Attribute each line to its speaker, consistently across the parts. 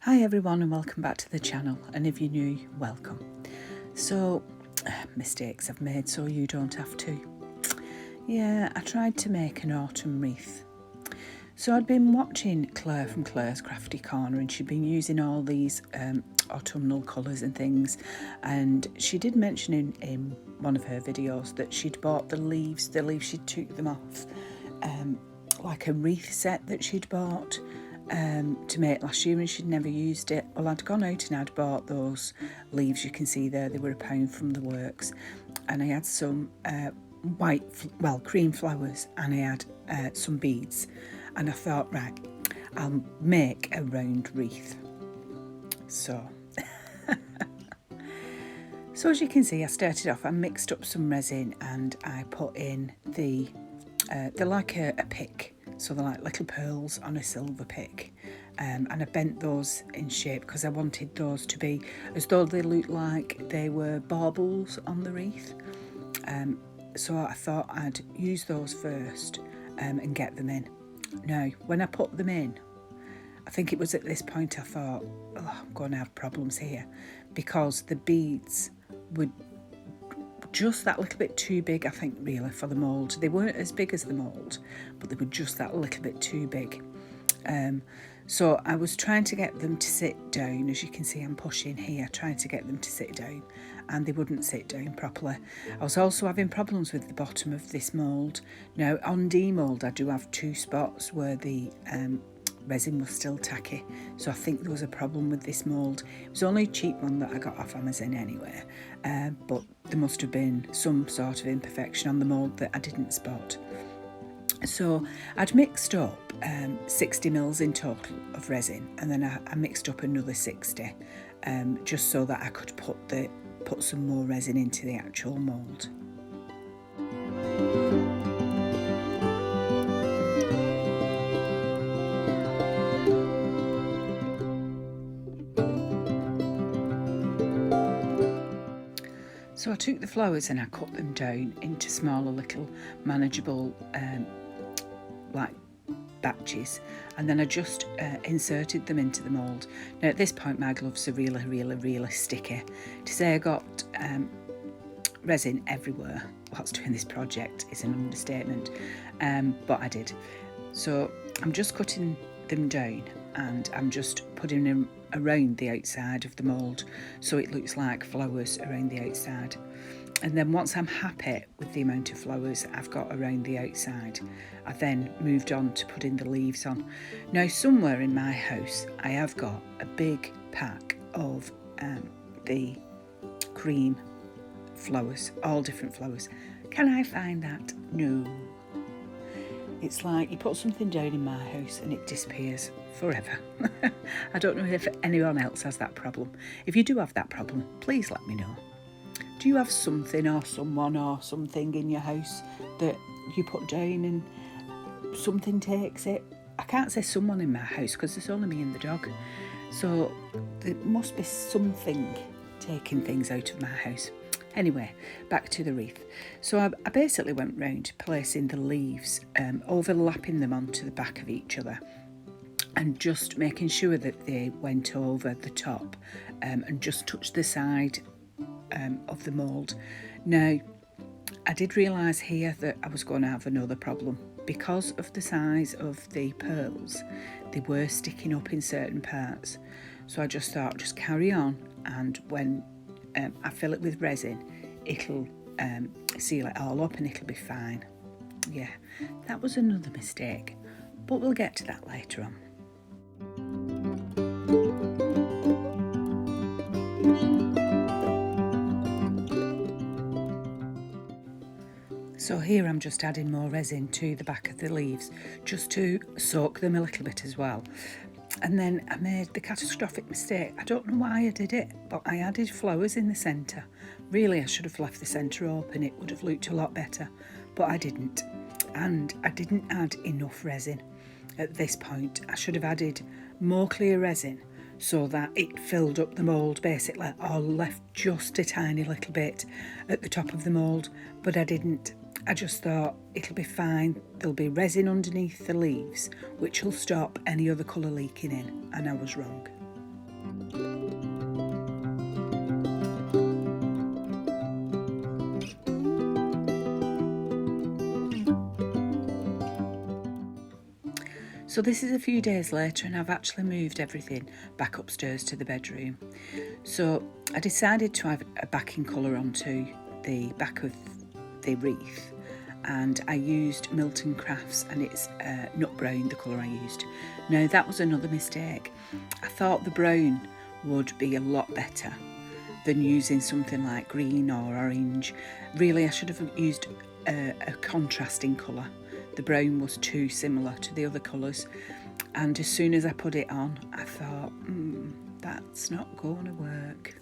Speaker 1: Hi everyone and welcome back to the channel, and if you're new, welcome. So, mistakes I've made so you don't have to. Yeah, I tried to make an autumn wreath. So I'd been watching Claire from Claire's Crafty Corner, and she'd been using all these autumnal colours and things, and she did mention in one of her videos that she'd bought the leaves she'd took them off, like a wreath set that she'd bought to make last year, and she'd never used it. Well, I'd gone out and I'd bought those leaves you can see there. They were £1 from the works, and I had some cream flowers, and I had some beads, and I thought, right, I'll make a round wreath. So as you can see, I started off, I mixed up some resin and I put in they're like a pick, so they're like little pearls on a silver pick, and I bent those in shape because I wanted those to be as though they looked like they were baubles on the wreath. So I thought I'd use those first and get them in. Now, when I put them in, I think it was at this point I thought, oh, I'm going to have problems here, because the beads were just that little bit too big, I think, really, for the mould. They weren't as big as the mould, but they were just that little bit too big. So I was trying to get them to sit down. As you can see, I'm pushing here, trying to get them to sit down, and they wouldn't sit down properly. I was also having problems with the bottom of this mould. Now, on demould, I do have 2 spots where the resin was still tacky, so I think there was a problem with this mould. It was only a cheap one that I got off Amazon anyway, but there must have been some sort of imperfection on the mould that I didn't spot. So I'd mixed up 60 mils in total of resin, and then I mixed up another 60 just so that I could put some more resin into the actual mould. So I took the flowers and I cut them down into smaller little manageable like batches, and then I just inserted them into the mould. Now at this point my gloves are really sticky. To say I got resin everywhere whilst doing this project is an understatement, but I did. So I'm just cutting them down and I'm just putting them around the outside of the mould so it looks like flowers around the outside. And then once I'm happy with the amount of flowers I've got around the outside, I then moved on to putting the leaves on. Now, somewhere in my house I have got a big pack of the cream flowers, all different flowers. Can I find that? No. It's like you put something down in my house and it disappears forever. I don't know if anyone else has that problem. If you do have that problem, please let me know. Do you have something or someone or something in your house that you put down and something takes it? I can't say someone in my house because there's only me and the dog. So there must be something taking things out of my house. Anyway, back to the wreath. So I basically went round placing the leaves, overlapping them onto the back of each other, and just making sure that they went over the top and just touched the side of the mould. Now, I did realise here that I was going to have another problem. Because of the size of the pearls, they were sticking up in certain parts. So I just thought, just carry on, and when I fill it with resin, it'll seal it all up and it'll be fine. Yeah, that was another mistake, but we'll get to that later on. So here I'm just adding more resin to the back of the leaves just to soak them a little bit as well. And then I made the catastrophic mistake. I don't know why I did it, but I added flowers in the centre. Really, I should have left the centre open. It would have looked a lot better, but I didn't. And I didn't add enough resin at this point. I should have added more clear resin so that it filled up the mould basically, or left just a tiny little bit at the top of the mould, but I didn't. I just thought it'll be fine, there'll be resin underneath the leaves which will stop any other colour leaking in, and I was wrong. So this is a few days later and I've actually moved everything back upstairs to the bedroom. So I decided to have a backing colour onto the back of the wreath, and I used Milton Crafts, and it's nut brown, the colour I used. Now that was another mistake. I thought the brown would be a lot better than using something like green or orange. Really, I should have used a contrasting colour. The brown was too similar to the other colours, and as soon as I put it on I thought, that's not going to work.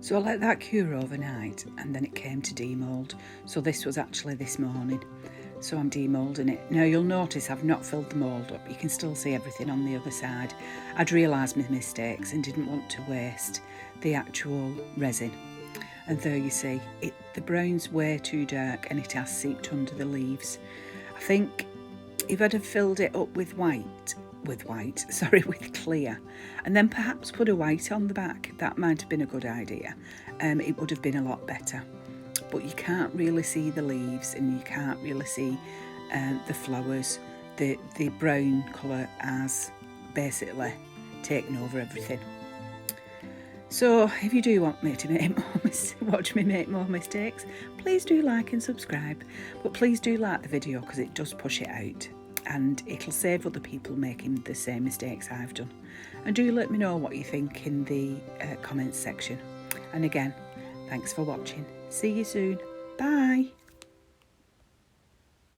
Speaker 1: So I let that cure overnight, and then it came to demould. So this was actually this morning. So I'm demoulding it. Now you'll notice I've not filled the mould up. You can still see everything on the other side. I'd realised my mistakes and didn't want to waste the actual resin. And there you see, the brown's way too dark and it has seeped under the leaves. I think if I'd have filled it up with clear, and then perhaps put a white on the back, that might have been a good idea. It would have been a lot better. But you can't really see the leaves and you can't really see the flowers. The brown colour has basically taken over everything. So if you do want me to watch me make more mistakes, please do like and subscribe. But please do like the video because it does push it out, and it'll save other people making the same mistakes I've done. And do let me know what you think in the comments section. And again, thanks for watching. See you soon. Bye.